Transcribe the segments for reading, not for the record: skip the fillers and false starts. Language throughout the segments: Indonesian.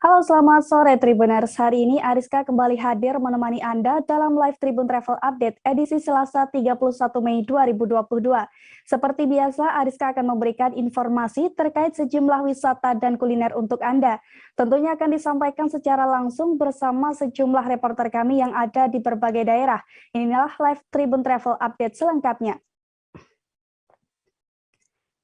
Halo, selamat sore Tribuners. Hari ini Ariska kembali hadir menemani Anda dalam live Tribun Travel Update edisi Selasa 31 Mei 2022. Seperti biasa, Ariska akan memberikan informasi terkait sejumlah wisata dan kuliner untuk Anda. Tentunya akan disampaikan secara langsung bersama sejumlah reporter kami yang ada di berbagai daerah. Inilah live Tribun Travel Update selengkapnya.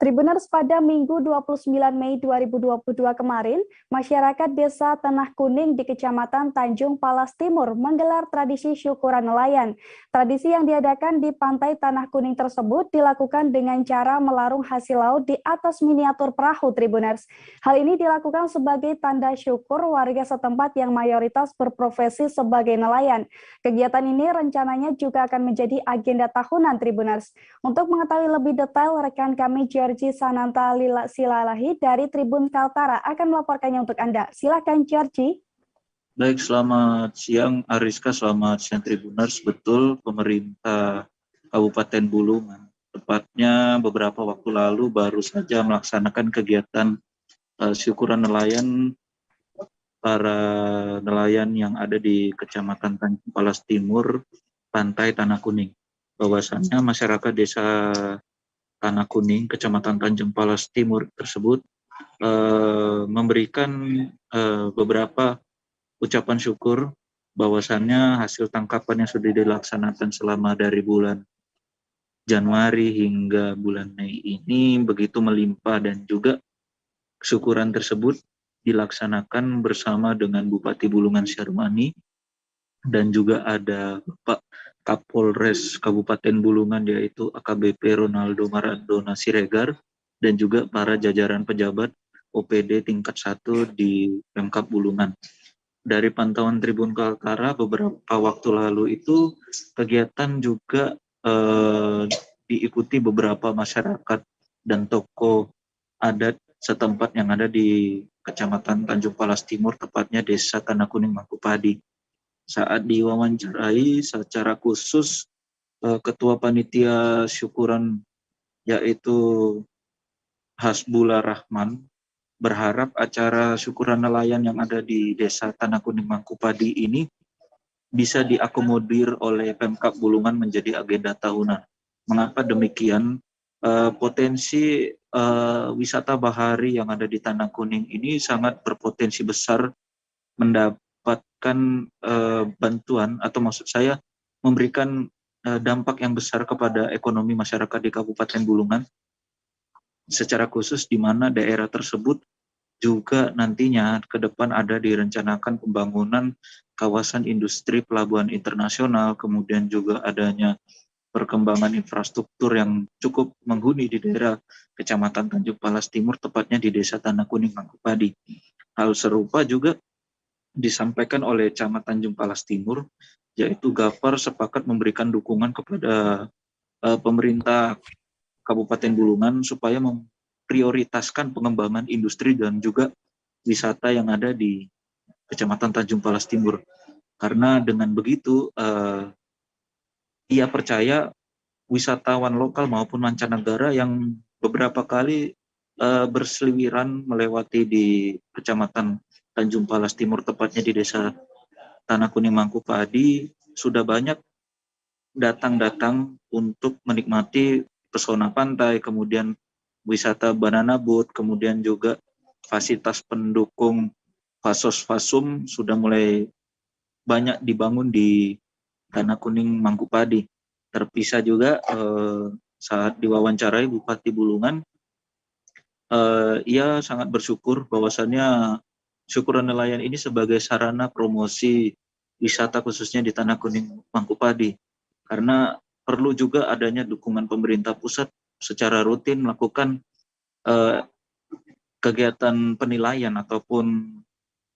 Tribuners, pada Minggu 29 Mei 2022 kemarin, masyarakat Desa Tanah Kuning di Kecamatan Tanjung Palas Timur menggelar tradisi syukuran nelayan. Tradisi yang diadakan di pantai Tanah Kuning tersebut dilakukan dengan cara melarung hasil laut di atas miniatur perahu Tribuners. Hal ini dilakukan sebagai tanda syukur warga setempat yang mayoritas berprofesi sebagai nelayan. Kegiatan ini rencananya juga akan menjadi agenda tahunan Tribuners. Untuk mengetahui lebih detail, rekan kami Georgie Sananta Silalahi dari Tribun Kaltara akan melaporkannya untuk Anda. Silakan Georgie. Baik, selamat siang Ariska, selamat siang Tribuners. Betul, pemerintah Kabupaten Bulungan, tepatnya beberapa waktu lalu baru saja melaksanakan kegiatan syukuran nelayan para nelayan yang ada di Kecamatan Tanjung Palas Timur, Pantai Tanah Kuning. Bahwasannya masyarakat desa Tanah Kuning, Kecamatan Tanjung Palas Timur tersebut memberikan beberapa ucapan syukur bahwasannya hasil tangkapan yang sudah dilaksanakan selama dari bulan Januari hingga bulan Mei ini begitu melimpah, dan juga syukuran tersebut dilaksanakan bersama dengan Bupati Bulungan Syarumani dan juga ada Bapak Kapolres Kabupaten Bulungan yaitu AKBP Ronaldo Maradona Siregar dan juga para jajaran pejabat OPD tingkat 1 di Pemkab Bulungan. Dari pantauan Tribun Kaltara beberapa waktu lalu itu kegiatan juga diikuti beberapa masyarakat dan tokoh adat setempat yang ada di Kecamatan Tanjung Palas Timur, tepatnya Desa Tanah Kuning Mangkupadi. Saat diwawancarai secara khusus Ketua Panitia Syukuran yaitu Hasbullah Rahman berharap acara syukuran nelayan yang ada di Desa Tanah Kuning Mangkupadi ini bisa diakomodir oleh Pemkab Bulungan menjadi agenda tahunan. Mengapa demikian? Potensi wisata bahari yang ada di Tanah Kuning ini sangat berpotensi besar mendapatkan bantuan, atau maksud saya memberikan dampak yang besar kepada ekonomi masyarakat di Kabupaten Bulungan, secara khusus di mana daerah tersebut juga nantinya ke depan ada direncanakan pembangunan kawasan industri pelabuhan internasional, kemudian juga adanya perkembangan infrastruktur yang cukup menghuni di daerah Kecamatan Tanjung Palas Timur, tepatnya di Desa Tanah Kuning Mangkupadi. Hal serupa juga disampaikan oleh Camat Tanjung Palas Timur, yaitu Gapar sepakat memberikan dukungan kepada pemerintah Kabupaten Bulungan supaya memprioritaskan pengembangan industri dan juga wisata yang ada di Kecamatan Tanjung Palas Timur. Karena dengan begitu ia percaya wisatawan lokal maupun mancanegara yang beberapa kali berseliweran melewati di Kecamatan Tanjung Palas Timur, tepatnya di Desa Tanah Kuning Mangkupadi, sudah banyak datang untuk menikmati pesona pantai, kemudian wisata banana boat, kemudian juga fasilitas pendukung fasos-fasum sudah mulai banyak dibangun di Tanah Kuning Mangkupadi. Terpisah juga saat diwawancarai Bupati Bulungan, ia sangat bersyukur bahwasannya syukuran nelayan ini sebagai sarana promosi wisata khususnya di Tanah Kuning Mangkupadi, karena perlu juga adanya dukungan pemerintah pusat secara rutin melakukan kegiatan penilaian ataupun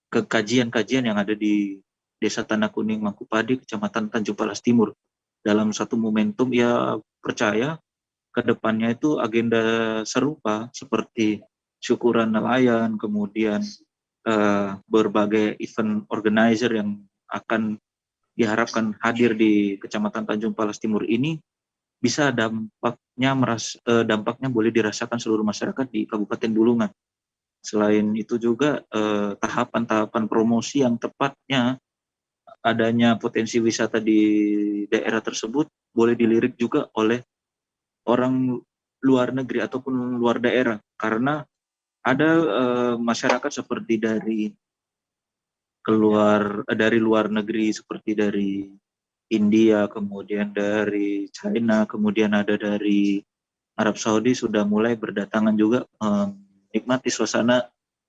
kajian-kajian yang ada di Desa Tanah Kuning Mangkupadi, Kecamatan Tanjung Palas Timur. Dalam satu momentum ia percaya ke depannya itu agenda serupa seperti syukuran nelayan, kemudian berbagai event organizer yang akan diharapkan hadir di Kecamatan Tanjung Palas Timur ini bisa dampaknya boleh dirasakan seluruh masyarakat di Kabupaten Bulungan. Selain itu juga tahapan-tahapan promosi yang tepatnya adanya potensi wisata di daerah tersebut boleh dilirik juga oleh orang luar negeri ataupun luar daerah, karena ada masyarakat seperti dari luar negeri seperti dari India, kemudian dari China, kemudian ada dari Arab Saudi sudah mulai berdatangan juga menikmati suasana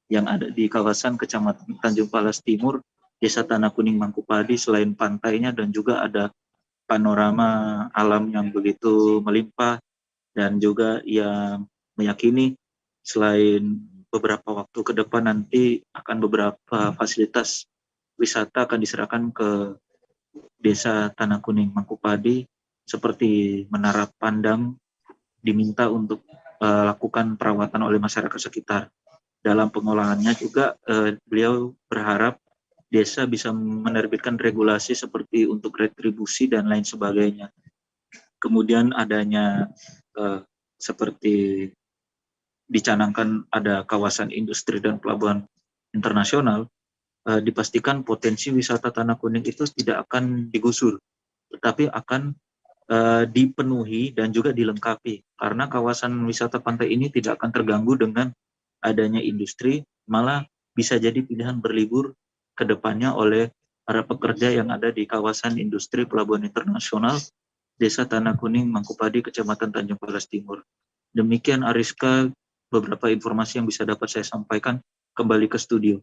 yang ada di kawasan Kecamatan Tanjung Palas Timur, Desa Tanah Kuning Mangkupadi. Selain pantainya dan juga ada panorama alam yang begitu melimpah, dan juga yang meyakini selain beberapa waktu ke depan nanti akan beberapa fasilitas wisata akan diserahkan ke Desa Tanah Kuning Mangkupadi, seperti Menara Pandang diminta untuk lakukan perawatan oleh masyarakat sekitar. Dalam pengolahannya juga beliau berharap desa bisa menerbitkan regulasi seperti untuk retribusi dan lain sebagainya. Kemudian adanya seperti dicanangkan ada kawasan industri dan pelabuhan internasional, dipastikan potensi wisata Tanah Kuning itu tidak akan digusur, tetapi akan dipenuhi dan juga dilengkapi, karena kawasan wisata pantai ini tidak akan terganggu dengan adanya industri, malah bisa jadi pilihan berlibur ke depannya oleh para pekerja yang ada di kawasan industri pelabuhan internasional Desa Tanah Kuning Mangkupadi, Kecamatan Tanjung Palas Timur. Demikian Ariska, beberapa informasi yang bisa dapat saya sampaikan. Kembali ke studio.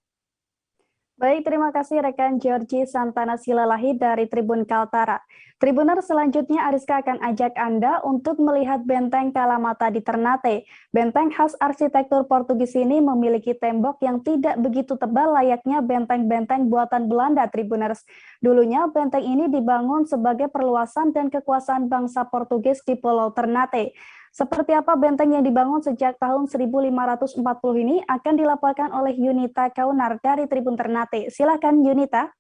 Baik, terima kasih rekan Georgie Santana Silalahi dari Tribun Kaltara. Tribuner, selanjutnya Ariska akan ajak Anda untuk melihat Benteng Kalamata di Ternate. Benteng khas arsitektur Portugis ini memiliki tembok yang tidak begitu tebal layaknya benteng-benteng buatan Belanda, Tribuners. Dulunya benteng ini dibangun sebagai perluasan dan kekuasaan bangsa Portugis di Pulau Ternate. Seperti apa benteng yang dibangun sejak tahun 1540 ini akan dilaporkan oleh Yunita Kaunar dari Tribun Ternate. Silakan Yunita.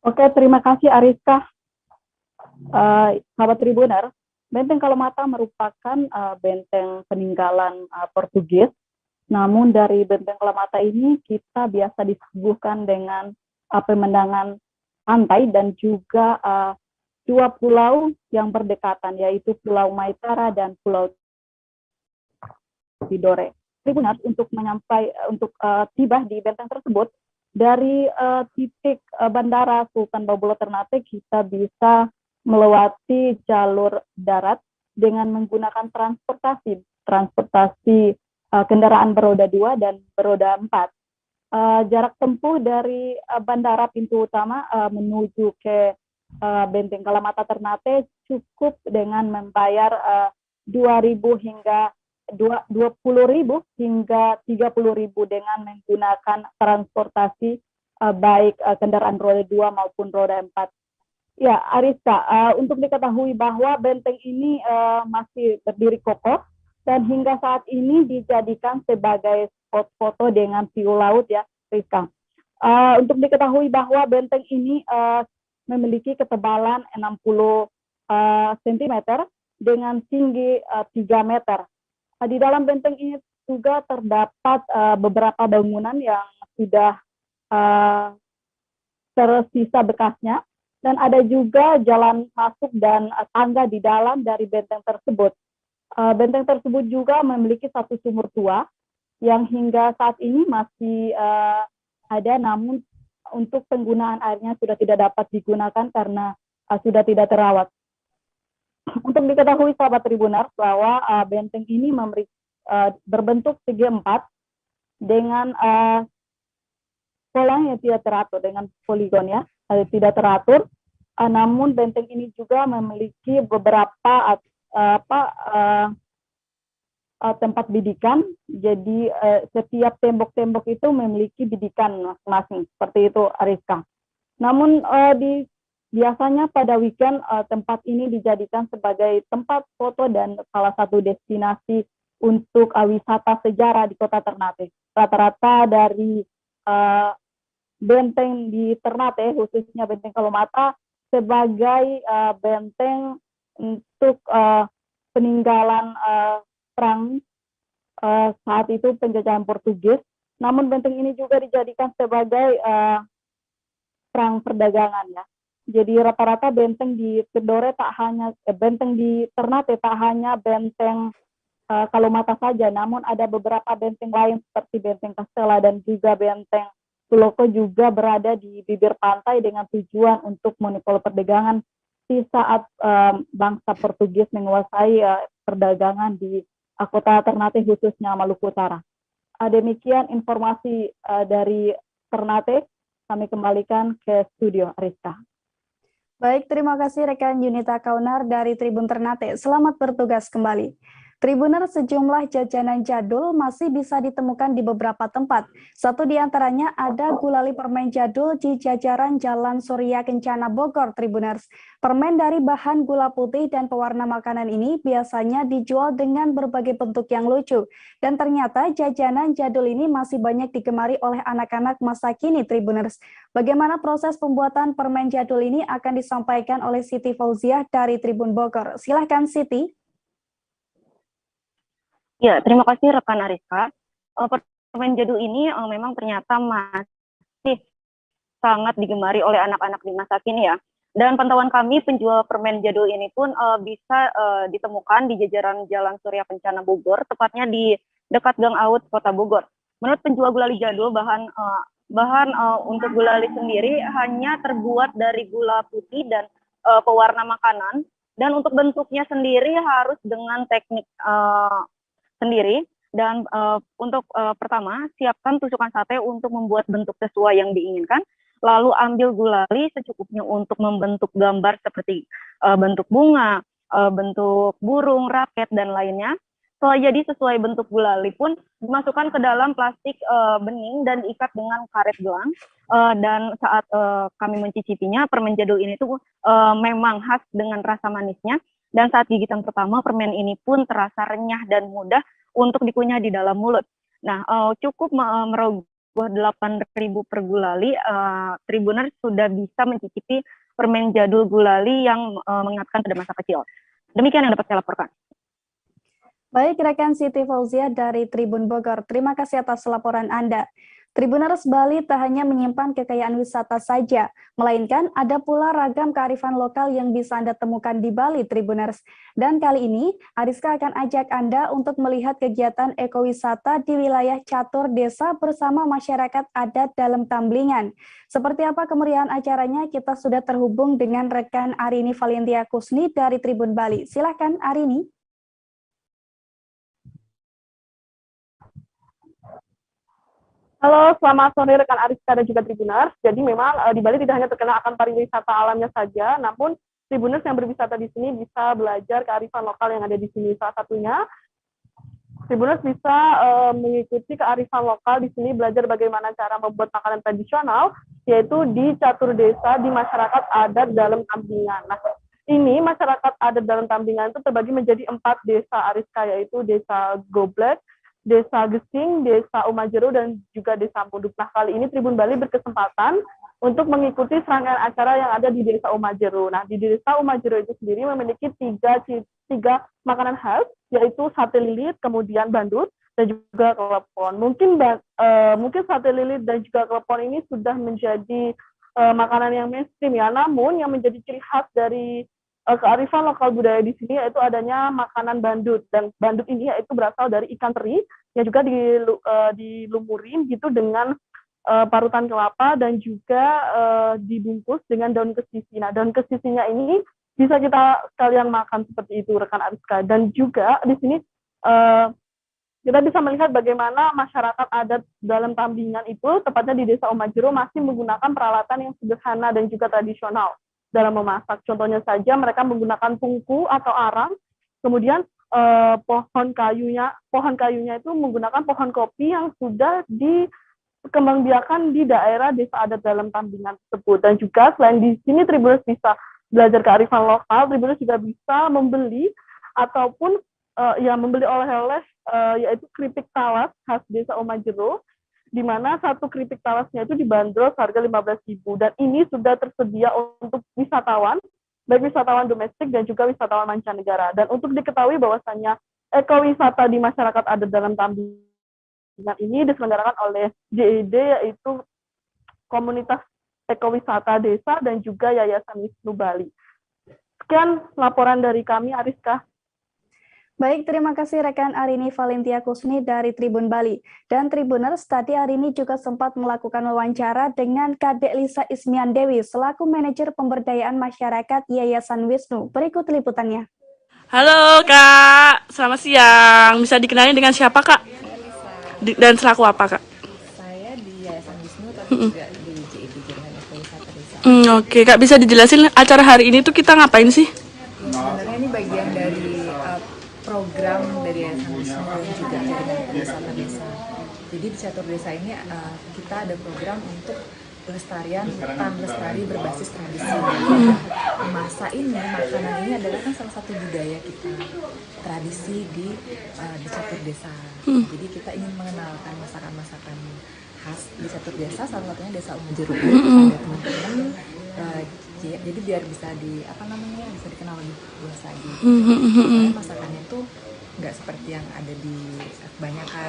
Oke, terima kasih Ariska. Sahabat Tribuner, Benteng Kalamata merupakan benteng peninggalan Portugis. Namun dari Benteng Kalamata ini kita biasa disuguhkan dengan pemandangan pantai dan juga dua pulau yang berdekatan, yaitu Pulau Maitara dan Pulau Tidore. Tribuners, untuk tiba di benteng tersebut, dari titik Bandara Sultan Babula Ternate kita bisa melewati jalur darat dengan menggunakan transportasi kendaraan beroda 2 dan beroda 4. Jarak tempuh dari bandara pintu utama menuju ke Benteng Kalamata Ternate cukup dengan membayar 2.000 hingga 20.000 hingga 30.000 dengan menggunakan transportasi baik kendaraan roda 2 maupun roda 4. Ya, Ariska, untuk diketahui bahwa benteng ini masih berdiri kokoh dan hingga saat ini dijadikan sebagai spot foto dengan view laut, ya, Ariska. Untuk diketahui bahwa benteng ini memiliki ketebalan 60 cm dengan tinggi 3 meter. Di dalam benteng ini juga terdapat beberapa bangunan yang sudah tersisa bekasnya, dan ada juga jalan masuk dan tangga di dalam dari benteng tersebut. Benteng tersebut juga memiliki satu sumur tua yang hingga saat ini masih ada, namun untuk penggunaan airnya sudah tidak dapat digunakan karena sudah tidak terawat. Untuk diketahui sahabat Tribuners bahwa benteng ini berbentuk segi 4 dengan pola yang tidak teratur, dengan poligon, ya, tidak teratur. Namun benteng ini juga memiliki beberapa tempat bidikan. Jadi setiap tembok-tembok itu memiliki bidikan masing-masing, seperti itu, Ariska. Namun biasanya pada weekend tempat ini dijadikan sebagai tempat foto dan salah satu destinasi untuk wisata sejarah di Kota Ternate. Rata-rata dari benteng di Ternate, khususnya Benteng Kalamata, sebagai benteng untuk peninggalan perang saat itu penjajahan Portugis. Namun benteng ini juga dijadikan sebagai perang perdagangan ya. Jadi rata-rata benteng di Tidore benteng di Ternate tak hanya benteng Kalomata saja, namun ada beberapa benteng lain seperti benteng Castella dan juga benteng Suloko juga berada di bibir pantai dengan tujuan untuk monopoli perdagangan di saat bangsa Portugis menguasai perdagangan di kota Ternate khususnya Maluku Utara. Demikian informasi dari Ternate. Kami kembalikan ke studio Ariska. Baik, terima kasih rekan Yunita Kaunar dari Tribun Ternate. Selamat bertugas kembali. Tribuner, sejumlah jajanan jadul masih bisa ditemukan di beberapa tempat. Satu di antaranya ada gulali permen jadul di jajaran Jalan Surya Kencana Bogor, Tribuners. Permen dari bahan gula putih dan pewarna makanan ini biasanya dijual dengan berbagai bentuk yang lucu. Dan ternyata jajanan jadul ini masih banyak digemari oleh anak-anak masa kini, Tribuners. Bagaimana proses pembuatan permen jadul ini akan disampaikan oleh Siti Fauziah dari Tribun Bogor. Silahkan Siti. Ya, terima kasih rekan Ariska. Permen jadul ini memang ternyata masih sangat digemari oleh anak-anak di masa kini ya. Dan pantauan kami, penjual permen jadul ini pun bisa ditemukan di jajaran Jalan Surya Kencana Bogor, tepatnya di dekat Gang Aut, Kota Bogor. Menurut penjual gulali jadul, bahan untuk gulali sendiri hanya terbuat dari gula putih dan pewarna makanan. Dan untuk bentuknya sendiri harus dengan teknik sendiri. Dan untuk pertama, siapkan tusukan sate untuk membuat bentuk sesuai yang diinginkan. Lalu ambil gulali secukupnya untuk membentuk gambar seperti bentuk bunga, bentuk burung, raket, dan lainnya. Setelah jadi sesuai bentuk gulali pun dimasukkan ke dalam plastik bening dan diikat dengan karet gelang. Dan saat kami mencicipinya, permen jadul ini tuh memang khas dengan rasa manisnya. Dan saat gigitan pertama, permen ini pun terasa renyah dan mudah untuk dikunyah di dalam mulut. Nah, cukup merogoh 8.000 per gulali, Tribuners sudah bisa mencicipi permen jadul gulali yang mengingatkan pada masa kecil. Demikian yang dapat saya laporkan. Baik, rekan Siti Fauziah dari Tribun Bogor, terima kasih atas laporan Anda. Tribuners, Bali tak hanya menyimpan kekayaan wisata saja, melainkan ada pula ragam kearifan lokal yang bisa Anda temukan di Bali, Tribuners. Dan kali ini, Ariska akan ajak Anda untuk melihat kegiatan ekowisata di wilayah Catur Desa bersama masyarakat adat dalam Tamblingan. Seperti apa kemeriahan acaranya, kita sudah terhubung dengan rekan Arini Valentia Kusni dari Tribun Bali. Silakan Arini. Halo, selamat sore rekan Ariska dan juga Tribuners. Jadi memang di Bali tidak hanya terkenal akan pariwisata alamnya saja, namun Tribuners yang berwisata di sini bisa belajar kearifan lokal yang ada di sini. Salah satunya, Tribuners bisa mengikuti kearifan lokal di sini, belajar bagaimana cara membuat makanan tradisional, yaitu di Catur Desa di masyarakat adat dalam Tamblingan. Nah, ini masyarakat adat dalam Tamblingan itu terbagi menjadi 4 desa Ariska, yaitu Desa Goblek, Desa Gesing, Desa Umajero, dan juga Desa Muduk. Nah, kali ini Tribun Bali berkesempatan untuk mengikuti serangkaian acara yang ada di Desa Umajero. Nah, di Desa Umajero itu sendiri memiliki tiga makanan khas, yaitu sate lilit, kemudian bandut, dan juga klepon. Mungkin sate lilit dan juga klepon ini sudah menjadi makanan yang mainstream ya, namun yang menjadi ciri khas dari kearifan lokal budaya di sini yaitu adanya makanan bandut, dan bandut ini yaitu berasal dari ikan teri yang juga dilumurin gitu dengan parutan kelapa dan juga dibungkus dengan daun kesisi. Nah, daun kesisinya ini bisa kita sekalian makan seperti itu rekan Ariska. Dan juga di sini kita bisa melihat bagaimana masyarakat adat dalam Tamblingan itu, tepatnya di Desa Umajero, masih menggunakan peralatan yang sederhana dan juga tradisional dalam memasak. Contohnya saja mereka menggunakan tungku atau arang, kemudian pohon kayunya itu menggunakan pohon kopi yang sudah dikembangbiakan di daerah desa adat dalam Tamblingan tersebut. Dan juga selain di sini Tribuners bisa belajar kearifan lokal, Tribuners juga bisa membeli ataupun membeli oleh-oleh yaitu keripik talas khas Desa Umajero, di mana satu keripik talasnya itu dibanderol seharga 15.000, dan ini sudah tersedia untuk wisatawan baik wisatawan domestik dan juga wisatawan mancanegara. Dan untuk diketahui bahwasannya ekowisata di masyarakat adat dalam tandingan ini diselenggarakan oleh JED, yaitu Komunitas Ekowisata Desa dan juga Yayasan Wisnu Bali. Sekian laporan dari kami, Ariska. Baik, terima kasih rekan Arini Valentia Kusni dari Tribun Bali. Dan Tribuners, tadi Arini juga sempat melakukan wawancara dengan Kadek Lisa Ismian Dewi selaku manajer pemberdayaan masyarakat Yayasan Wisnu. Berikut liputannya. Halo Kak, selamat siang. Bisa dikenalin dengan siapa Kak? Dan selaku apa Kak? Saya di Yayasan Wisnu, tapi juga di JID Jaringan Ekowisata Desa. Oke Kak, bisa dijelasin acara hari ini tuh kita ngapain sih? Sebenarnya ini bagian dari program dari Yayasan Wisnu dan juga Jaringan Ekowisata Desa. Jadi di Catur Desa ini kita ada program untuk pelestarian hutan lestari berbasis tradisi. Masa ini, makanan ini adalah kan salah satu budaya kita, tradisi di Catur Desa. Jadi kita ingin mengenalkan masakan-masakan khas di Catur Desa, salah satunya Desa Umujeruk. Ada teman-teman, jadi biar bisa bisa dikenal lebih luas lagi. Karena masakannya tuh nggak seperti yang ada di kebanyakan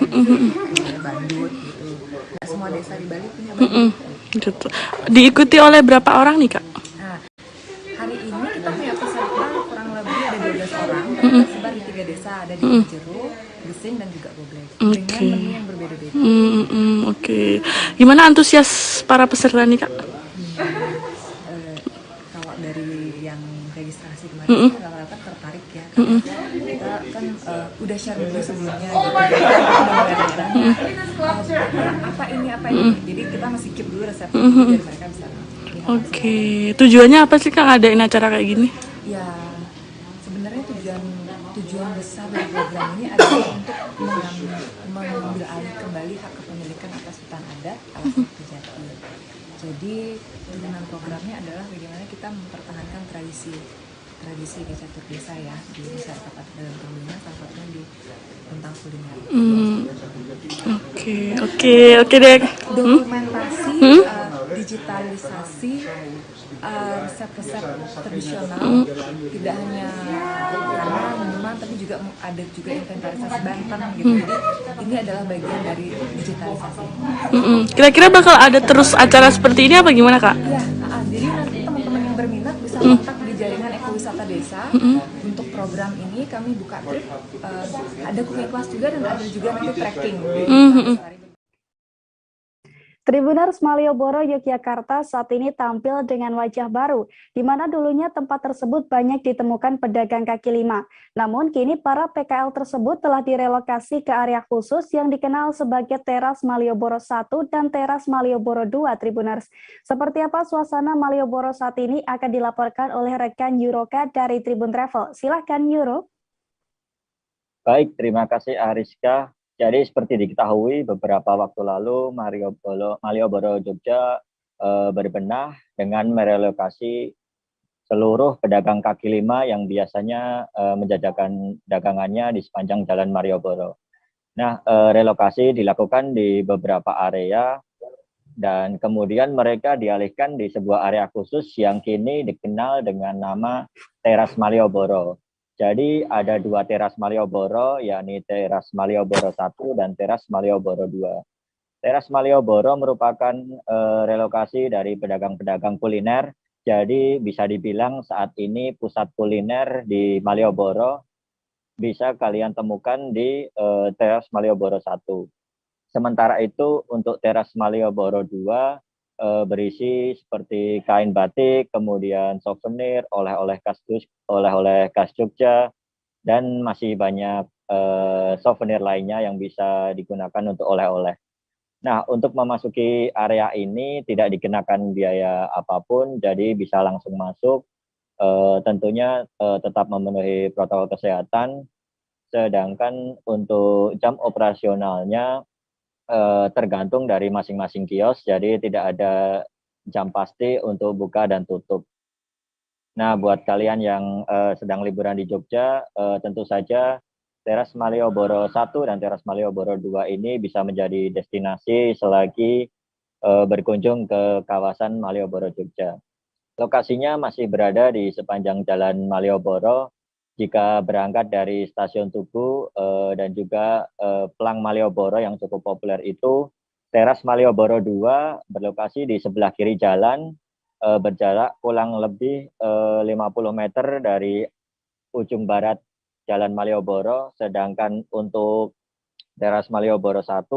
kayak bandut gitu. Nggak semua desa di Bali punya bandut. Gitu. Diikuti oleh berapa orang nih Kak? Nah, hari ini kita punya peserta kurang lebih ada 12 orang, tersebar di 3 desa, ada di Umujeruk, Gesing dan juga Boblek. Dengan menu yang berbeda-beda. Oke. Gimana antusias para peserta nih Kak? Kalau dari yang registrasi kemarin rata-rata tertarik ya, karena kita kan udah share dulu sebelumnya gitu. Apa ini, jadi kita masih keep dulu resepnya biar mereka bisa lihat. Oke. Tujuannya apa sih Kak ngadain acara kayak gini? Ya, sebenarnya tujuan besar dari program ini adalah untuk mengambil alih kembali hak kepemilikan atas hutan adat Alas Jati. Jadi dengan programnya adalah bagaimana kita mempertahankan tradisi di Catur Desa ya, di masyarakat adat dalam Tambungan, salah satunya di tentang kuliner. Oke deh. Dokumentasi, digitalisasi resep-resep tradisional, tidak hanya karena minuman, tapi juga ada juga inventarisasi Banten gitu. Jadi ini adalah bagian dari digitalisasi. Kira-kira bakal ada terus acara seperti ini apa gimana Kak? Ya, jadi nanti teman-teman yang berminat bisa kontak di Jaringan Ekowisata Desa. Untuk program ini kami buka trip, ada cooking class juga dan ada juga nanti trekking. Tribuners, Malioboro, Yogyakarta saat ini tampil dengan wajah baru, di mana dulunya tempat tersebut banyak ditemukan pedagang kaki lima. Namun kini para PKL tersebut telah direlokasi ke area khusus yang dikenal sebagai Teras Malioboro 1 dan Teras Malioboro 2, Tribuners. Seperti apa suasana Malioboro saat ini akan dilaporkan oleh rekan Yuroka dari Tribun Travel. Silahkan Yuro. Baik, terima kasih Ariska. Jadi seperti diketahui beberapa waktu lalu Malioboro Jogja berbenah dengan merelokasi seluruh pedagang kaki lima yang biasanya menjajakan dagangannya di sepanjang Jalan Malioboro. Nah, relokasi dilakukan di beberapa area dan kemudian mereka dialihkan di sebuah area khusus yang kini dikenal dengan nama Teras Malioboro. Jadi ada 2 teras Malioboro, yakni Teras Malioboro 1 dan Teras Malioboro 2. Teras Malioboro merupakan relokasi dari pedagang-pedagang kuliner. Jadi bisa dibilang saat ini pusat kuliner di Malioboro bisa kalian temukan di Teras Malioboro 1. Sementara itu untuk Teras Malioboro 2 berisi seperti kain batik, kemudian souvenir, oleh-oleh khas Jogja, dan masih banyak souvenir lainnya yang bisa digunakan untuk oleh-oleh. Nah, untuk memasuki area ini tidak dikenakan biaya apapun, jadi bisa langsung masuk. Tentunya tetap memenuhi protokol kesehatan, sedangkan untuk jam operasionalnya tergantung dari masing-masing kios, jadi tidak ada jam pasti untuk buka dan tutup. Nah, buat kalian yang sedang liburan di Jogja, tentu saja Teras Malioboro 1 dan Teras Malioboro 2 ini bisa menjadi destinasi selagi berkunjung ke kawasan Malioboro Jogja. Lokasinya masih berada di sepanjang Jalan Malioboro. Jika berangkat dari Stasiun Tugu dan juga Pelang Malioboro yang cukup populer itu, Teras Malioboro 2 berlokasi di sebelah kiri jalan, berjarak kurang lebih 50 meter dari ujung barat Jalan Malioboro, sedangkan untuk Teras Malioboro 1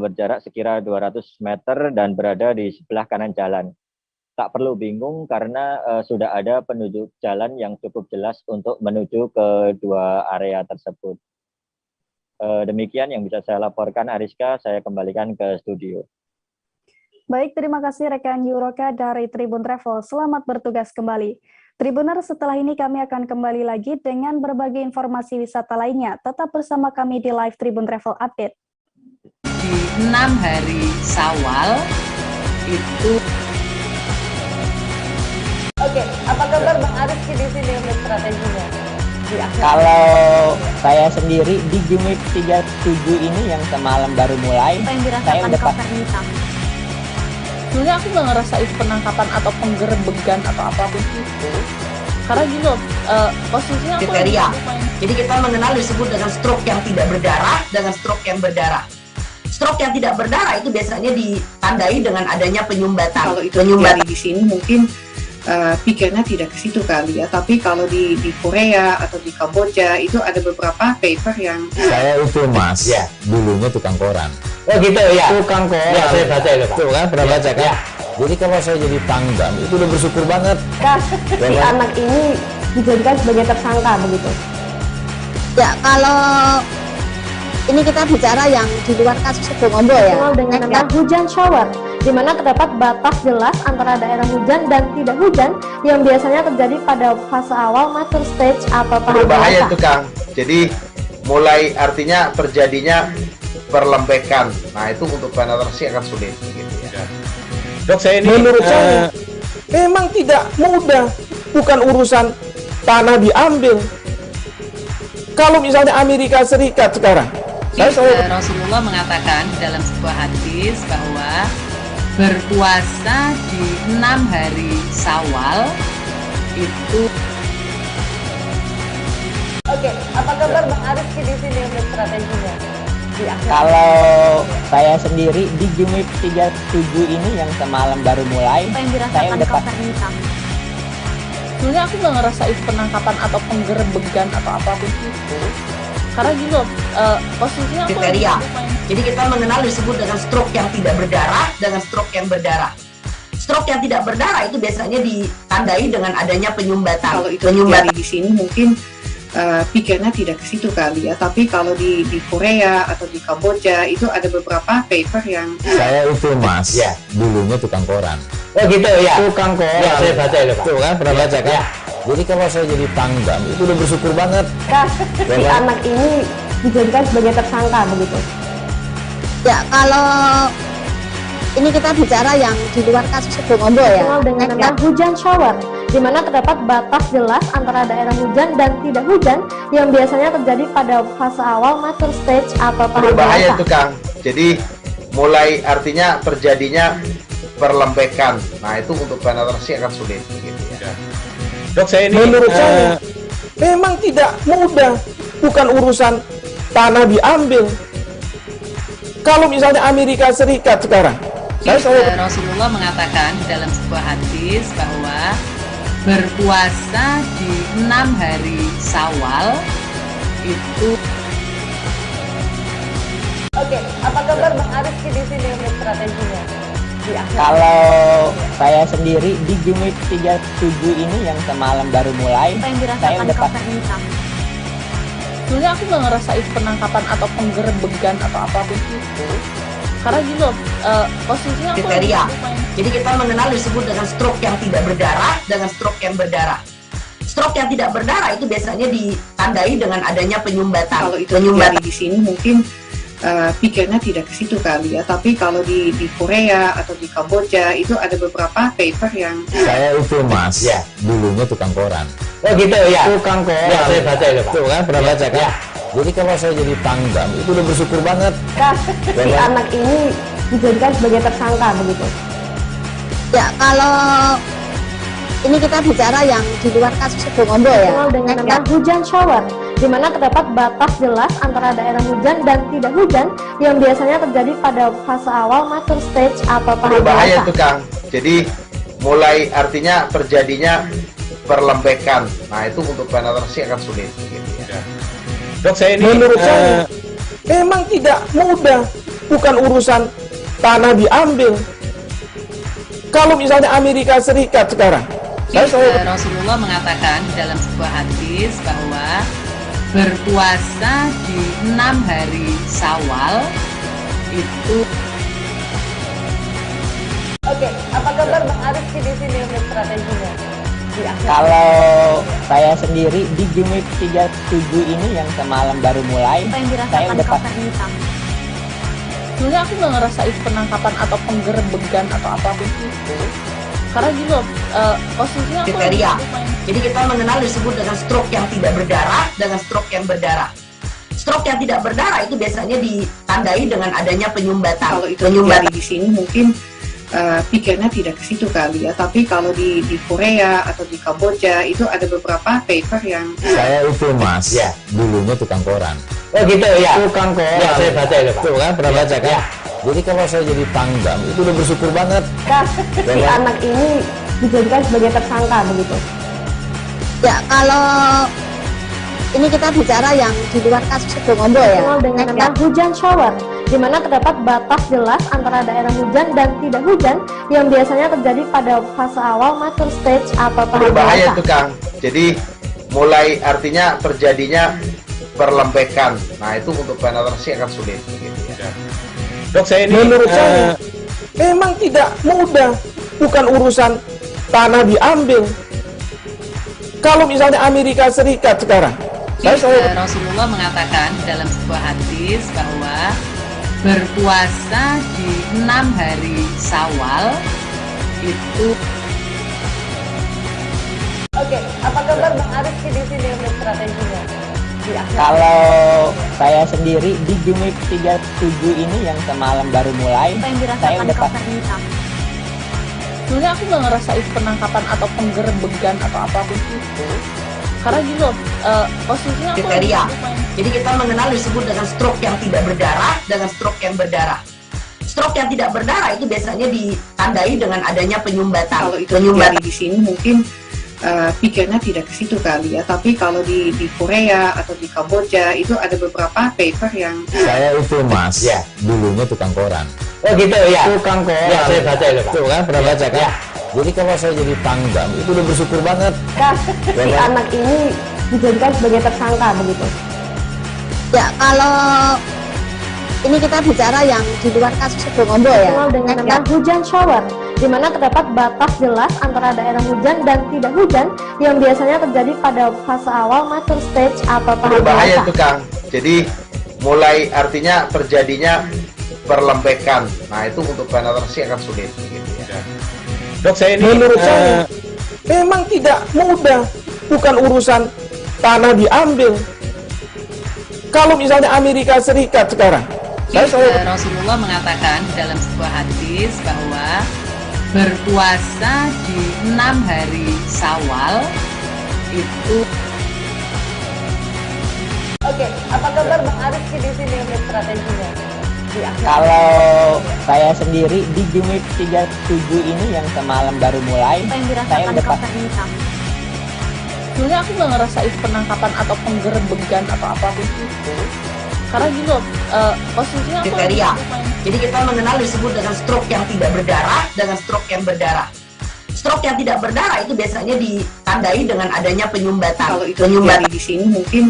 berjarak sekira 200 meter dan berada di sebelah kanan jalan. Tak perlu bingung karena sudah ada penunjuk jalan yang cukup jelas untuk menuju ke dua area tersebut. Demikian yang bisa saya laporkan, Ariska. Saya kembalikan ke studio. Baik, terima kasih rekan Yuroka dari Tribun Travel. Selamat bertugas kembali. Tribuners, setelah ini kami akan kembali lagi dengan berbagai informasi wisata lainnya. Tetap bersama kami di live Tribun Travel Update. Di 6 hari Syawal itu. Oke, apa kabar Bang Ariski di sini untuk strateginya? Kalau saya sendiri di Jumit 37 ini yang semalam baru mulai, saya udah Sebenarnya aku nggak ngerasa itu penangkapan atau penggerbegan atau apapun itu. Karena gini loh, posisinya aku kriteria. Jadi kita mengenal disebut dengan stroke yang tidak berdarah dengan stroke yang berdarah. Stroke yang tidak berdarah itu biasanya ditandai dengan adanya penyumbatan. Kalau itu terjadi di sini mungkin pikirnya tidak ke situ kali ya, tapi kalau di Korea atau di Kamboja itu ada beberapa paper yang saya itu mas ya dulunya tukang koran. Oh gitu ya, tukang koran ya, saya baca itu Pak. Tuh kan pernah baca kan ya. Jadi kalau saya jadi pangdam itu udah bersyukur banget si anak ini dijadikan sebagai tersangka begitu ya. Kalau ini kita bicara yang di luar kasus Sebongombo ya, dengan nama hujan shower, di mana terdapat batas jelas antara daerah hujan dan tidak hujan yang biasanya terjadi pada fase awal mature stage atau tahap berbahaya itu Kang. Jadi mulai artinya terjadinya perlembekan. Nah itu untuk penetrasi akan sulit gitu ya. Dok, saya ini menurut saya memang tidak mudah, bukan urusan tanah diambil. Kalau misalnya Amerika Serikat sekarang, Rasulullah mengatakan dalam sebuah hadis bahwa berpuasa di 6 hari Syawal itu. Oke, apa kabar Bang Ariski di sini untuk strateginya? Kalau saya sendiri di Jumit 37 ini yang semalam baru mulai, saya udah Sebenarnya aku nggak ngerasa itu penangkapan atau penggerbegan atau apapun itu. Karena gini loh, posisinya aku kriteria. Jadi kita mengenal disebut dengan stroke yang tidak berdarah dengan stroke yang berdarah. Stroke yang tidak berdarah itu biasanya ditandai dengan adanya penyumbatan. Kalau itu terjadi di sini mungkin pikirnya tidak ke situ kali ya, tapi kalau di Korea atau di Kamboja itu ada beberapa paper yang saya itu mas ya dulunya tukang koran. Oh gitu ya, tukang koran ya, saya baca itu Pak. Tuh kan pernah baca kan ya. Jadi kalau saya jadi pangdam itu udah bersyukur banget si anak ini dijadikan sebagai tersangka begitu ya. Kalau ini kita bicara yang di luar kasus Sebongombo ya, dengan nama hujan shower, di mana terdapat batas jelas antara daerah hujan dan tidak hujan yang biasanya terjadi pada fase awal mature stage atau tahap berbahaya itu Kang. Jadi mulai artinya terjadinya perlembekan. Nah itu untuk penetrasi akan sulit gitu ya. Dok, saya ini menurut saya memang tidak mudah, bukan urusan tanah diambil. Kalau misalnya Amerika Serikat sekarang, Rasulullah mengatakan dalam sebuah hadis bahwa berpuasa di 6 hari Syawal itu. Oke, apa kabar Bang Ariski di sini untuk strateginya? Kalau saya sendiri di Jumit 37 ini yang semalam baru mulai, saya udah Sebenarnya aku nggak ngerasa itu penangkapan atau penggerbegan atau apapun itu. Karena gini loh, posisinya aku kriteria. Jadi kita mengenal disebut dengan stroke yang tidak berdarah dengan stroke yang berdarah. Stroke yang tidak berdarah itu biasanya ditandai dengan adanya penyumbatan. Kalau itu terjadi di sini mungkin pikirnya tidak ke situ kali ya, tapi kalau di Korea atau di Kamboja itu ada beberapa paper yang saya itu mas ya dulunya tukang koran. Oh gitu ya, tukang koran ya, saya baca itu Pak. Tuh kan pernah baca kan ya. Jadi kalau saya jadi pangdam itu udah bersyukur banget si anak ini dijadikan sebagai tersangka begitu ya. Kalau Ini kita bicara yang di luar kasus Sebongombo ya. Dengan nama hujan shower, di mana terdapat batas jelas antara daerah hujan dan tidak hujan yang biasanya terjadi pada fase awal mature stage atau tahap berbahaya dewasa. itu Kang. Jadi mulai artinya terjadinya perlembekan. Nah itu untuk penetrasi akan sulit. Gitu ya. Dok, saya ini menurut saya memang tidak mudah, bukan urusan tanah diambil. Kalau misalnya Amerika Serikat sekarang, Rasulullah mengatakan dalam sebuah hadis bahwa berpuasa di 6 hari Syawal itu. Oke, apa kabar Bang Ariski di sini untuk strateginya? Kalau saya sendiri di Jumip 37 ini yang semalam baru mulai, Apa yang saya dirasakan udah Kapten Hitam? Sebenarnya aku nggak ngerasain penangkapan atau penggerebegan atau apapun itu. Karena gini loh, posisinya aku kriteria. Jadi kita mengenal disebut dengan stroke yang tidak berdarah dengan stroke yang berdarah. Stroke yang tidak berdarah itu biasanya ditandai dengan adanya penyumbatan. Kalau itu terjadi di sini mungkin pikirnya tidak ke situ kali ya. Tapi kalau di Korea atau di Kamboja itu ada beberapa paper yang Saya itu Mas, dulunya tukang koran. Oh gitu ya. Tukang koran. Ya, saya baca itu Pak. Tuh kan, pernah baca kan? Jadi kalau saya jadi tanggam, itu udah bersyukur banget. si anak ini dijadikan sebagai tersangka begitu. Ya kalau ini kita bicara yang di luar kasus Sebongombo ya. Dengan nama hujan shower, di mana terdapat batas jelas antara daerah hujan dan tidak hujan yang biasanya terjadi pada fase awal mature stage atau tahap berbahaya dewasa. itu Kang. Jadi mulai artinya terjadinya perlembekan. Nah itu untuk penetrasi akan sulit. Gitu ya. Dok, saya ini menurut saya memang tidak mudah, bukan urusan tanah diambil. Kalau misalnya Amerika Serikat sekarang, Rasulullah mengatakan dalam sebuah hadis bahwa berpuasa di 6 hari Syawal itu. Oke, apa kabar Bang Ariski di sini untuk strateginya? Kalau saya sendiri di Jumip 37 ini yang semalam baru mulai, Apa yang saya dirasakan udah Kapten Hitam? Sebenarnya aku nggak ngerasain penangkapan atau penggerebegan atau apapun itu. Karena gini loh, posisinya aku kriteria. Jadi kita mengenal disebut dengan stroke yang tidak berdarah dengan stroke yang berdarah. Stroke yang tidak berdarah itu biasanya ditandai dengan adanya penyumbatan. kalau itu terjadi di sini mungkin pikirnya tidak ke situ kali ya. Tapi kalau di Korea atau di Kamboja itu ada beberapa paper yang Saya itu Mas, dulunya tukang koran. Oh gitu ya. Tukang koran. Ya, saya baca itu Pak. Tuh kan, pernah baca kan? Jadi kalau saya jadi tanggam, itu udah bersyukur banget. si anak ini dijadikan sebagai tersangka begitu. Ya kalau ini kita bicara yang di luar kasus Sebongombo ya. Dengan nama hujan shower, di mana terdapat batas jelas antara daerah hujan dan tidak hujan yang biasanya terjadi pada fase awal mature stage atau tahap berbahaya dewasa. itu Kang. Jadi mulai artinya terjadinya perlembekan. Nah itu untuk penetrasi akan sulit. Gitu ya. Dok, saya ini menurut saya memang tidak mudah, bukan urusan tanah diambil. Kalau misalnya Amerika Serikat sekarang, Rasulullah mengatakan dalam sebuah hadis bahwa berpuasa di 6 hari Syawal itu. Oke, apa kabar Bang Ariski di sini untuk strateginya? Kalau saya sendiri di Jumip 37 ini yang semalam baru mulai, Apa yang saya dirasakan udah Kapten Hitam? Sebenarnya aku nggak ngerasain penangkapan atau penggerebegan atau apapun itu. Karena gini loh, posisinya aku kriteria. Jadi kita mengenal disebut dengan stroke yang tidak berdarah dengan stroke yang berdarah. Stroke yang tidak berdarah itu biasanya ditandai dengan adanya penyumbatan. kalau itu terjadi di sini mungkin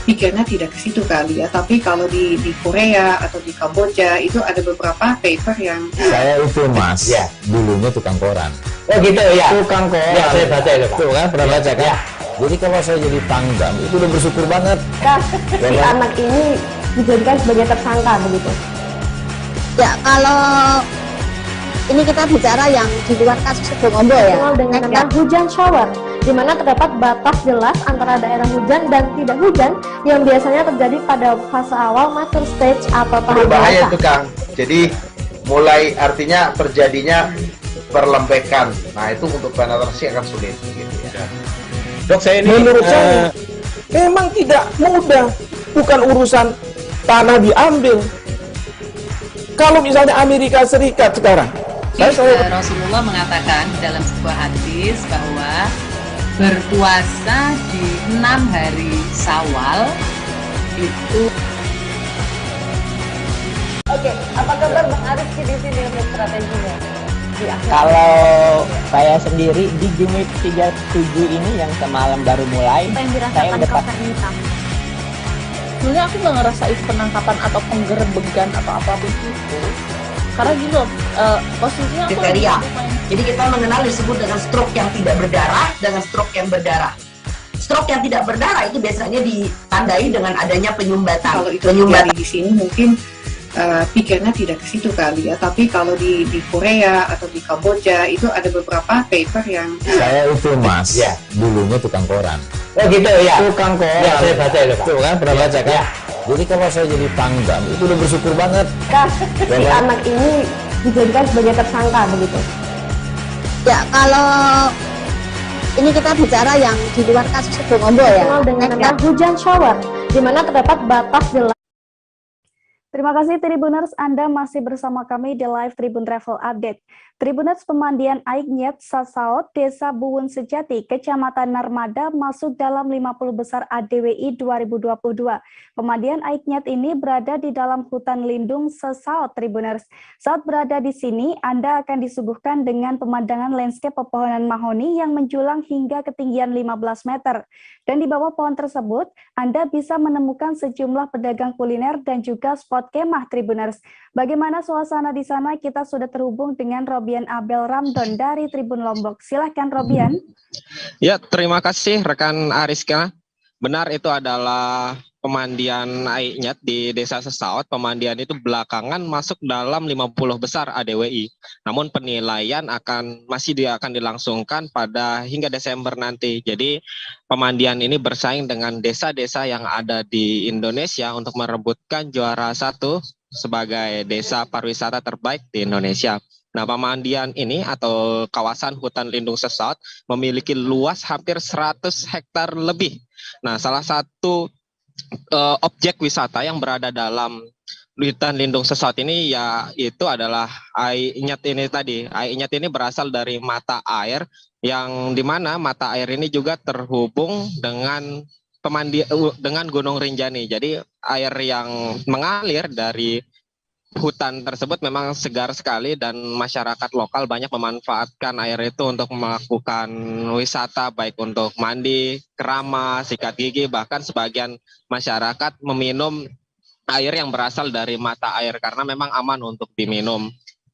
pikirnya tidak ke situ kali ya. Tapi kalau di Korea atau di Kamboja itu ada beberapa paper yang Saya itu Mas, dulunya tukang koran. Oh gitu ya. Tukang koran. Ya, saya baca itu Pak. Tuh kan, pernah baca kan? Jadi kalau saya jadi tanggam, itu udah bersyukur banget. si anak ini dijadikan sebagai tersangka begitu. Ya kalau ini kita bicara yang di luar kasus Sebongombo ya. Dengan nama hujan shower, di mana terdapat batas jelas antara daerah hujan dan tidak hujan yang biasanya terjadi pada fase awal mature stage atau tahap Berbahaya dewasa. itu Kang. Jadi mulai artinya terjadinya perlembekan. Nah itu untuk penetrasi akan sulit gitu ya. Dok, saya ini menurut saya memang tidak mudah, bukan urusan tanah diambil. Kalau misalnya Amerika Serikat sekarang, Rasulullah mengatakan dalam sebuah hadis bahwa berpuasa di 6 hari Syawal itu. Oke, apa kabar Bang Ariski di sini untuk strateginya? Kalau saya sendiri di Jumip 37 ini yang semalam baru mulai, saya udah Sebenarnya aku nggak ngerasain penangkapan atau penggerbegan atau apapun itu. Karena gini loh, posisinya aku kriteria. Jadi kita mengenal disebut dengan stroke yang tidak berdarah dengan stroke yang berdarah. Stroke yang tidak berdarah itu biasanya ditandai dengan adanya penyumbatan. Kalau itu terjadi di sini mungkin pikirnya tidak ke situ kali ya, tapi kalau di Korea atau di Kamboja itu ada beberapa paper yang saya itu mas, ya, dulunya tukang koran. Oh gitu ya, tukang koran. Ya, saya baca itu Pak. Tuh kan, pernah baca kan? Ya. Jadi kalau saya jadi pangdam itu udah bersyukur banget. Si anak ini dijadikan sebagai tersangka begitu. Ya kalau ini kita bicara yang di luar kasus Sebongombo ya. Dengan nama hujan shower, di mana terdapat batas jelas. Terima kasih Tribuners, Anda masih bersama kami di live Tribun Travel Update. Tribuners, pemandian Aiknyet Sasaot, Desa Buwun Sejati, Kecamatan Narmada masuk dalam 50 besar ADWI 2022. Pemandian Aiknyet ini berada di dalam hutan lindung Sasaot, Tribuners. Saat berada di sini, Anda akan disuguhkan dengan pemandangan landscape pepohonan mahoni yang menjulang hingga ketinggian 15 meter. Dan di bawah pohon tersebut, Anda bisa menemukan sejumlah pedagang kuliner dan juga spot kemah, Tribuners. Bagaimana suasana di sana? Kita sudah terhubung dengan Robian Abel Ramdon dari Tribun Lombok. Silahkan Robian. Ya, terima kasih rekan Ariska. Benar, itu adalah pemandian Aiknyet di Desa Sasaot. Pemandian itu belakangan masuk dalam 50 besar ADWI. Namun penilaian masih akan dilangsungkan pada hingga Desember nanti. Jadi pemandian ini bersaing dengan desa-desa yang ada di Indonesia untuk merebutkan juara 1 sebagai desa pariwisata terbaik di Indonesia. Nah, pemandian ini atau kawasan hutan lindung Sasaot memiliki luas hampir 100 hektar lebih. Nah, salah satu objek wisata yang berada dalam hutan lindung Sasaot ini yaitu adalah Aiknyet ini tadi. Aiknyet ini berasal dari mata air yang dimana mata air ini juga terhubung dengan dengan Gunung Rinjani. Jadi air yang mengalir dari hutan tersebut memang segar sekali dan masyarakat lokal banyak memanfaatkan air itu untuk melakukan wisata baik untuk mandi, keramas, sikat gigi, bahkan sebagian masyarakat meminum air yang berasal dari mata air karena memang aman untuk diminum.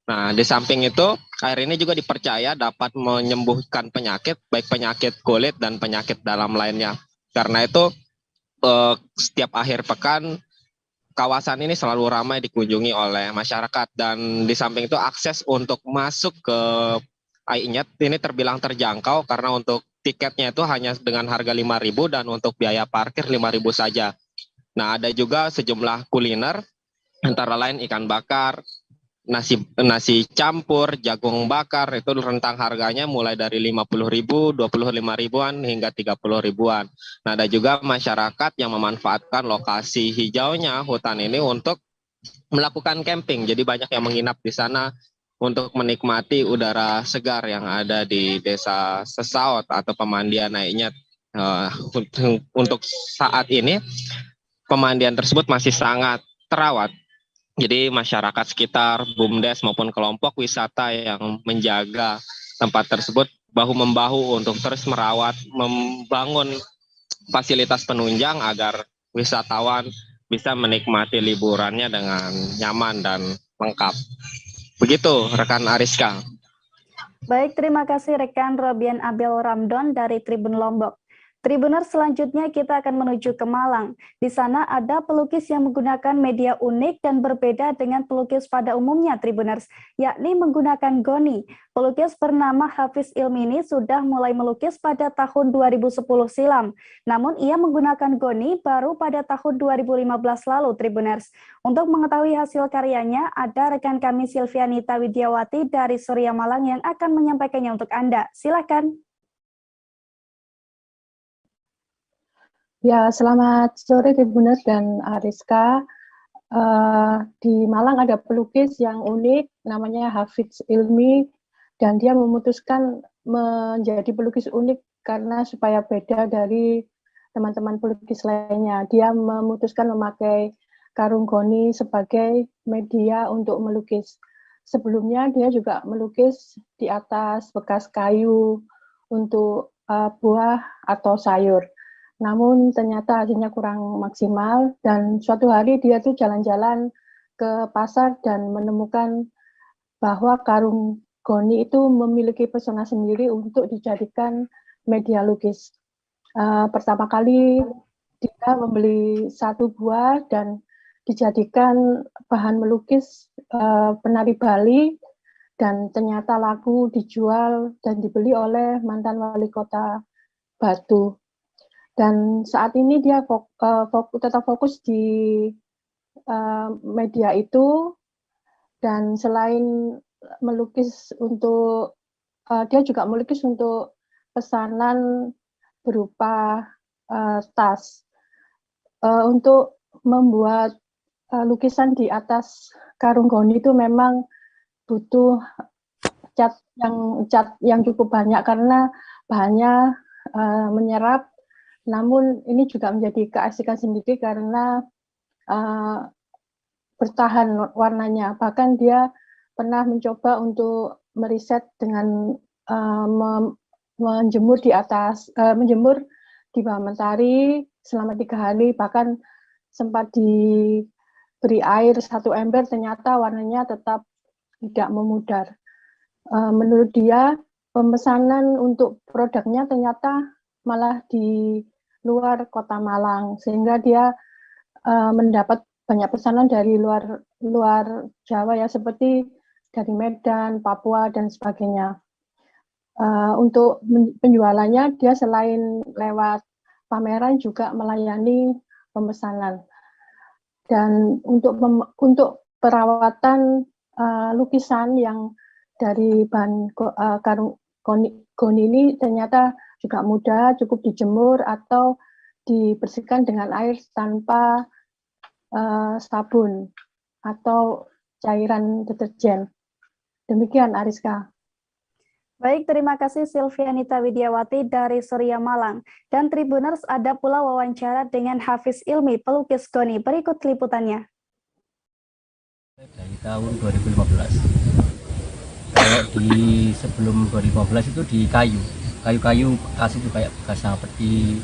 Nah, di samping itu, air ini juga dipercaya dapat menyembuhkan penyakit, baik penyakit kulit dan penyakit dalam lainnya. Karena itu, setiap akhir pekan, kawasan ini selalu ramai dikunjungi oleh masyarakat. Dan di samping itu, akses untuk masuk ke Aiknyet ini terbilang terjangkau karena untuk tiketnya itu hanya dengan harga 5.000 dan untuk biaya parkir 5.000 saja. Nah, ada juga sejumlah kuliner, antara lain ikan bakar, nasi campur, jagung bakar, itu rentang harganya mulai dari 50.000, 25.000-an hingga 30.000-an. Nah, ada juga masyarakat yang memanfaatkan lokasi hijaunya hutan ini untuk melakukan camping. Jadi banyak yang menginap di sana untuk menikmati udara segar yang ada di Desa Sasaot atau pemandian Aiknyet. Untuk saat ini pemandian tersebut masih sangat terawat. Jadi masyarakat sekitar, BUMDes maupun kelompok wisata yang menjaga tempat tersebut bahu-membahu untuk terus merawat, membangun fasilitas penunjang agar wisatawan bisa menikmati liburannya dengan nyaman dan lengkap. Begitu rekan Ariska. Baik, terima kasih rekan Robian Abel Ramdon dari Tribun Lombok. Tribuners, selanjutnya kita akan menuju ke Malang. Di sana ada pelukis yang menggunakan media unik dan berbeda dengan pelukis pada umumnya, Tribuners, yakni menggunakan goni. Pelukis bernama Hafiz Ilmi ini sudah mulai melukis pada tahun 2010 silam. Namun ia menggunakan goni baru pada tahun 2015 lalu, Tribuners. Untuk mengetahui hasil karyanya, ada rekan kami Silvianita Widiawati dari Surya Malang yang akan menyampaikannya untuk Anda. Silakan. Ya, selamat sore Tribuners dan Ariska. Di Malang ada pelukis yang unik, namanya Hafiz Ilmi, dan dia memutuskan menjadi pelukis unik karena supaya beda dari teman-teman pelukis lainnya. Dia memutuskan memakai karung goni sebagai media untuk melukis. Sebelumnya dia juga melukis di atas bekas kayu untuk buah atau sayur. Namun ternyata hasilnya kurang maksimal, dan suatu hari dia tuh jalan-jalan ke pasar dan menemukan bahwa karung goni itu memiliki pesona sendiri untuk dijadikan media lukis. Pertama kali dia membeli satu buah dan dijadikan bahan melukis penari Bali, dan ternyata laku, dijual dan dibeli oleh mantan wali kota Batu. Dan saat ini dia tetap fokus di media itu, dan selain melukis untuk, dia juga melukis untuk pesanan berupa tas. Untuk membuat lukisan di atas karung goni itu memang butuh cat yang cukup banyak karena bahannya menyerap. Namun ini juga menjadi keasikan sendiri karena bertahan warnanya. Bahkan dia pernah mencoba untuk meriset dengan menjemur di bawah mentari selama 3 hari, bahkan sempat diberi air 1 ember, ternyata warnanya tetap tidak memudar. Menurut dia, pemesanan untuk produknya ternyata malah di luar kota Malang, sehingga dia mendapat banyak pesanan dari luar Jawa ya, seperti dari Medan, Papua, dan sebagainya. Untuk penjualannya, dia selain lewat pameran juga melayani pemesanan. Dan untuk perawatan lukisan yang dari bahan karung goni ini ternyata juga mudah, cukup dijemur atau dibersihkan dengan air tanpa sabun atau cairan deterjen. Demikian, Ariska. Baik, terima kasih Silvianita Widiawati dari Surya Malang. Dan Tribuners, ada pula wawancara dengan Hafiz Ilmi, pelukis goni. Berikut liputannya. Dari tahun 2015. Kalau sebelum 2015 itu di kayu-kayu bekas itu, kayak bekas seperti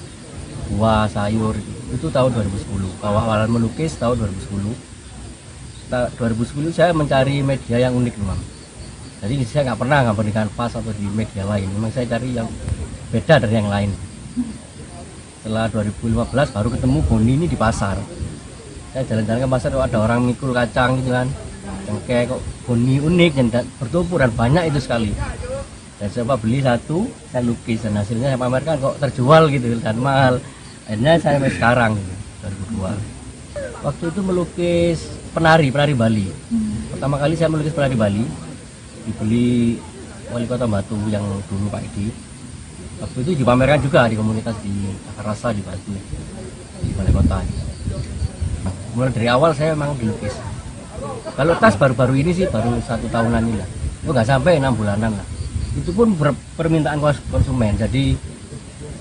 buah, sayur, itu tahun 2010. Kalau awal melukis tahun 2010. 2010 saya mencari media yang unik memang. Jadi saya nggak pernah gambar di kanvas atau di media lain. Memang saya cari yang beda dari yang lain. Setelah 2015 baru ketemu goni ini di pasar. Saya jalan-jalan ke pasar, ada orang mikul kacang gitu kan. Yang kayak kok goni unik dan bertumpuk dan banyak itu sekali. Dan saya coba beli satu, saya lukis, dan hasilnya saya pamerkan kok terjual gitu dan mahal. Akhirnya saya sampai sekarang gitu, 2002. Waktu itu melukis penari Bali. Pertama kali saya melukis penari Bali, dibeli wali kota Batu yang dulu Pak Edi. Waktu itu dipamerkan juga di komunitas di Akar Rasa di Batu, di balai kota. Nah, mulai dari awal saya memang dilukis. Kalau tas baru-baru ini sih baru 1 tahunan ini lah. Itu nggak sampai 6 bulanan lah. Itu pun permintaan konsumen. Jadi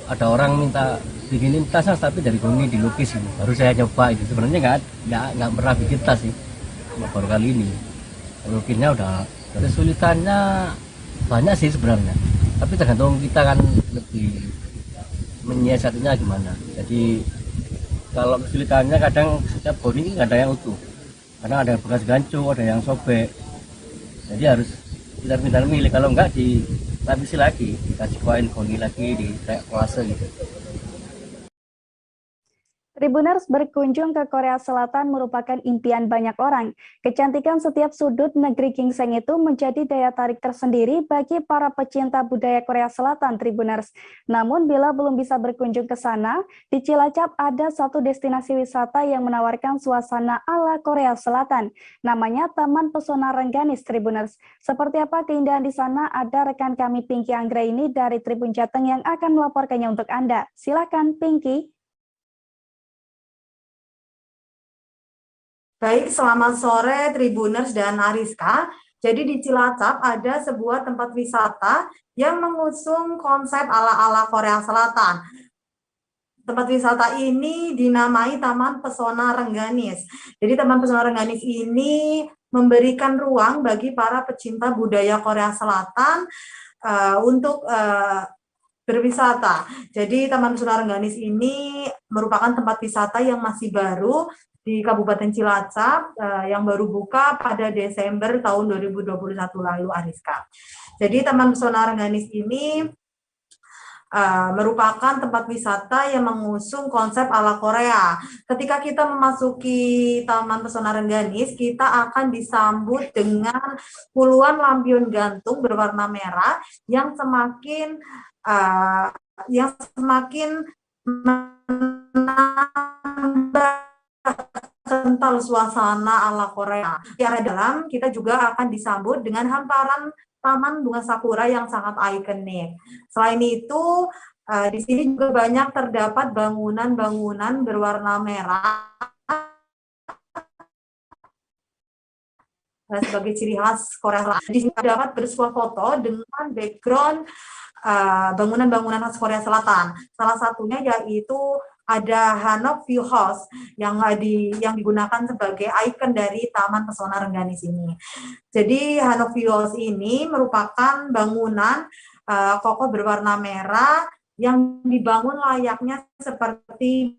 ada orang minta bikinin tas tapi dari goni dilukis gitu. Baru saya coba itu. Sebenarnya nggak pernah bikin tas sih. Baru kali ini. Lukisnya udah. Kesulitannya banyak sih sebenarnya. Tapi tergantung kita kan lebih menyiasatinya gimana. Jadi kalau kesulitannya kadang setiap goni nggak ada yang utuh. Kadang ada yang bekas gancu, ada yang sobek. Jadi harus pintar-pintar milih, kalau enggak dilapisi lagi, dikasih koin goni lagi di kayak kolase gitu. Tribuners, berkunjung ke Korea Selatan merupakan impian banyak orang. Kecantikan setiap sudut negeri gingseng itu menjadi daya tarik tersendiri bagi para pecinta budaya Korea Selatan, Tribuners. Namun bila belum bisa berkunjung ke sana, di Cilacap ada satu destinasi wisata yang menawarkan suasana ala Korea Selatan. Namanya Taman Pesona Rengganis, Tribuners. Seperti apa keindahan di sana? Ada rekan kami Pinky Anggraini dari Tribun Jateng yang akan melaporkannya untuk Anda. Silakan Pinky. Baik, selamat sore Tribuners dan Ariska. Jadi di Cilacap ada sebuah tempat wisata yang mengusung konsep ala-ala Korea Selatan. Tempat wisata ini dinamai Taman Pesona Rengganis. Jadi Taman Pesona Rengganis ini memberikan ruang bagi para pecinta budaya Korea Selatan untuk berwisata. Jadi Taman Pesona Rengganis ini merupakan tempat wisata yang masih baru di Kabupaten Cilacap yang baru buka pada Desember tahun 2021 lalu, Ariska. Jadi Taman Pesona Rengganis ini merupakan tempat wisata yang mengusung konsep ala Korea. Ketika kita memasuki Taman Pesona Rengganis, kita akan disambut dengan puluhan lampion gantung berwarna merah yang semakin menambah kental suasana ala Korea. Di area dalam kita juga akan disambut dengan hamparan taman bunga sakura yang sangat ikonik. Selain itu, di sini juga banyak terdapat bangunan-bangunan berwarna merah sebagai ciri khas Korea Selatan. Di sini dapat bersuah foto dengan background bangunan-bangunan khas Korea Selatan. Salah satunya yaitu ada Hanok View House yang digunakan sebagai ikon dari Taman Pesona Rengganis ini. Jadi Hanok View House ini merupakan bangunan kokoh berwarna merah yang dibangun layaknya seperti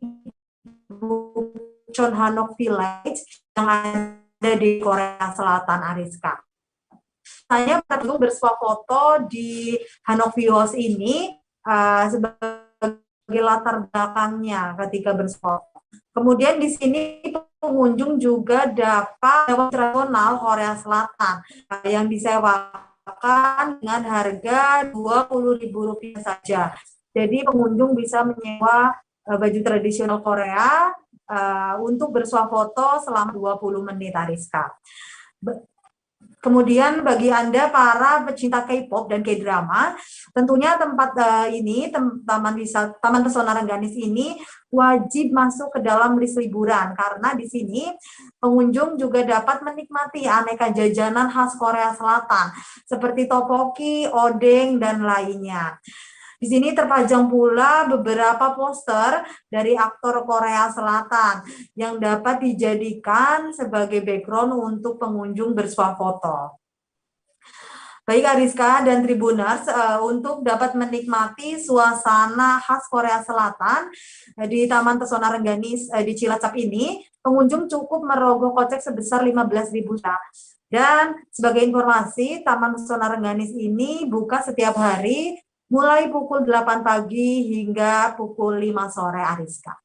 Bucheon Hanok Village yang ada di Korea Selatan, Ariska. Saya perlu bersuah foto di Hanok View House ini sebagai latar belakangnya ketika bersuah. Kemudian di sini pengunjung juga dapat tradisional Korea Selatan yang disewakan dengan harga Rp20.000 saja. Jadi pengunjung bisa menyewa baju tradisional Korea untuk bersuah foto selama 20 menit, Ariska. Kemudian bagi Anda para pecinta K-pop dan K-drama, tentunya tempat Taman Pesona Rengganis ini wajib masuk ke dalam list liburan karena di sini pengunjung juga dapat menikmati aneka jajanan khas Korea Selatan seperti tteokbokki, odeng dan lainnya. Di sini terpajang pula beberapa poster dari aktor Korea Selatan yang dapat dijadikan sebagai background untuk pengunjung bersuah foto. Baik Ariska dan Tribuners, untuk dapat menikmati suasana khas Korea Selatan di Taman Pesona Rengganis di Cilacap ini, pengunjung cukup merogoh kocek sebesar Rp15.000. Dan sebagai informasi, Taman Pesona Rengganis ini buka setiap hari mulai pukul 8 pagi hingga pukul 5 sore, Ariska.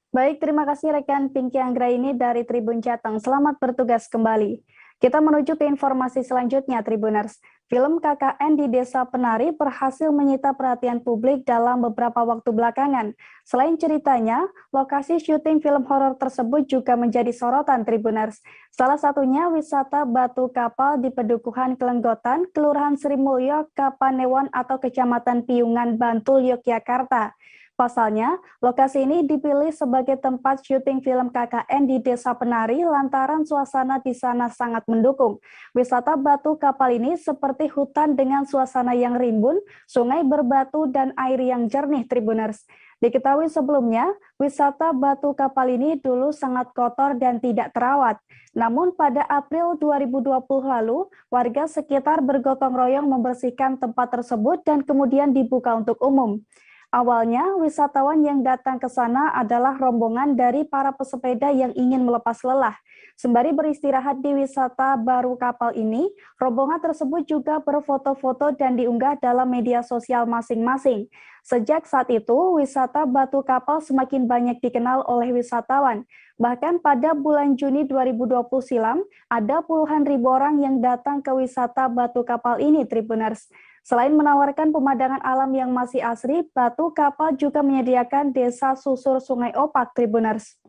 Baik, terima kasih rekan Pinky Anggraini dari Tribun Jateng. Selamat bertugas kembali. Kita menuju ke informasi selanjutnya, Tribuners. Film KKN di Desa Penari berhasil menyita perhatian publik dalam beberapa waktu belakangan. Selain ceritanya, lokasi syuting film horor tersebut juga menjadi sorotan, Tribuners. Salah satunya wisata Batu Kapal di Pedukuhan Kelenggotan, Kelurahan Sri Mulyo, Kapanewon atau Kecamatan Piungan, Bantul, Yogyakarta. Pasalnya, lokasi ini dipilih sebagai tempat syuting film KKN di Desa Penari lantaran suasana di sana sangat mendukung. Wisata Batu Kapal ini seperti hutan dengan suasana yang rimbun, sungai berbatu, dan air yang jernih, Tribuners. Diketahui sebelumnya, wisata Batu Kapal ini dulu sangat kotor dan tidak terawat. Namun pada April 2020 lalu, warga sekitar bergotong royong membersihkan tempat tersebut dan kemudian dibuka untuk umum. Awalnya, wisatawan yang datang ke sana adalah rombongan dari para pesepeda yang ingin melepas lelah. Sembari beristirahat di wisata baru kapal ini, rombongan tersebut juga berfoto-foto dan diunggah dalam media sosial masing-masing. Sejak saat itu, wisata batu kapal semakin banyak dikenal oleh wisatawan. Bahkan pada bulan Juni 2020 silam, ada puluhan ribu orang yang datang ke wisata batu kapal ini, Tribuners. Selain menawarkan pemandangan alam yang masih asri, batu kapal juga menyediakan desa susur Sungai Opak, Tribuners.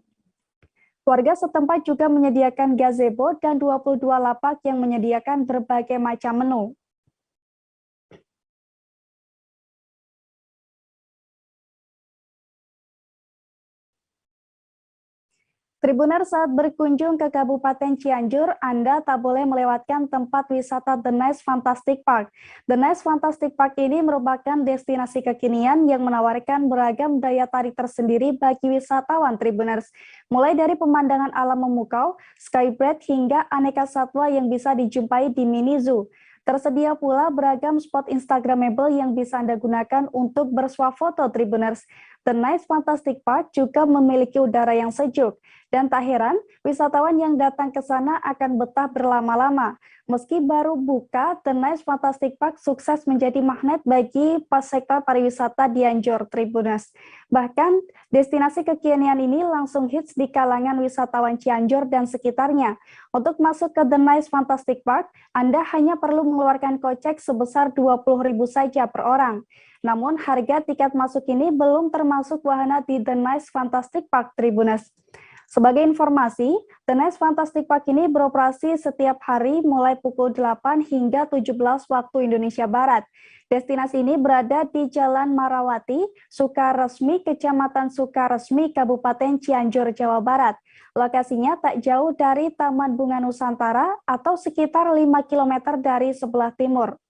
Warga setempat juga menyediakan gazebo dan 22 lapak yang menyediakan berbagai macam menu. Tribuners, saat berkunjung ke Kabupaten Cianjur, Anda tak boleh melewatkan tempat wisata The Nice Fantastic Park. The Nice Fantastic Park ini merupakan destinasi kekinian yang menawarkan beragam daya tarik tersendiri bagi wisatawan, Tribuners. Mulai dari pemandangan alam memukau, skybird hingga aneka satwa yang bisa dijumpai di mini zoo. Tersedia pula beragam spot Instagramable yang bisa Anda gunakan untuk bersuah foto, Tribuners. The Nice Fantastic Park juga memiliki udara yang sejuk. Dan tak heran, wisatawan yang datang ke sana akan betah berlama-lama. Meski baru buka, The Nice Fantastic Park sukses menjadi magnet bagi sektor pariwisata di Cianjur, Tribuners. Bahkan, destinasi kekinian ini langsung hits di kalangan wisatawan Cianjur dan sekitarnya. Untuk masuk ke The Nice Fantastic Park, Anda hanya perlu mengeluarkan kocek sebesar 20.000 saja per orang. Namun, harga tiket masuk ini belum termasuk wahana di The Nice Fantastic Park, Tribuners. Sebagai informasi, The Nice Fantastic Park ini beroperasi setiap hari mulai pukul 8 hingga 17 waktu Indonesia Barat. Destinasi ini berada di Jalan Marawati, Sukaresmi, Kecamatan Sukaresmi, Kabupaten Cianjur, Jawa Barat. Lokasinya tak jauh dari Taman Bunga Nusantara atau sekitar 5 km dari sebelah timur.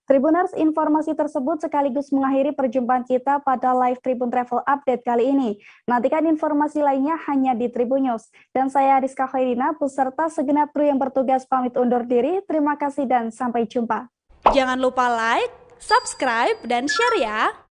Tribuners, informasi tersebut sekaligus mengakhiri perjumpaan kita pada live Tribun Travel Update kali ini. Nantikan informasi lainnya hanya di Tribun News. Dan saya Rizka Khairina, beserta segenap kru yang bertugas pamit undur diri. Terima kasih dan sampai jumpa. Jangan lupa like, subscribe, dan share ya.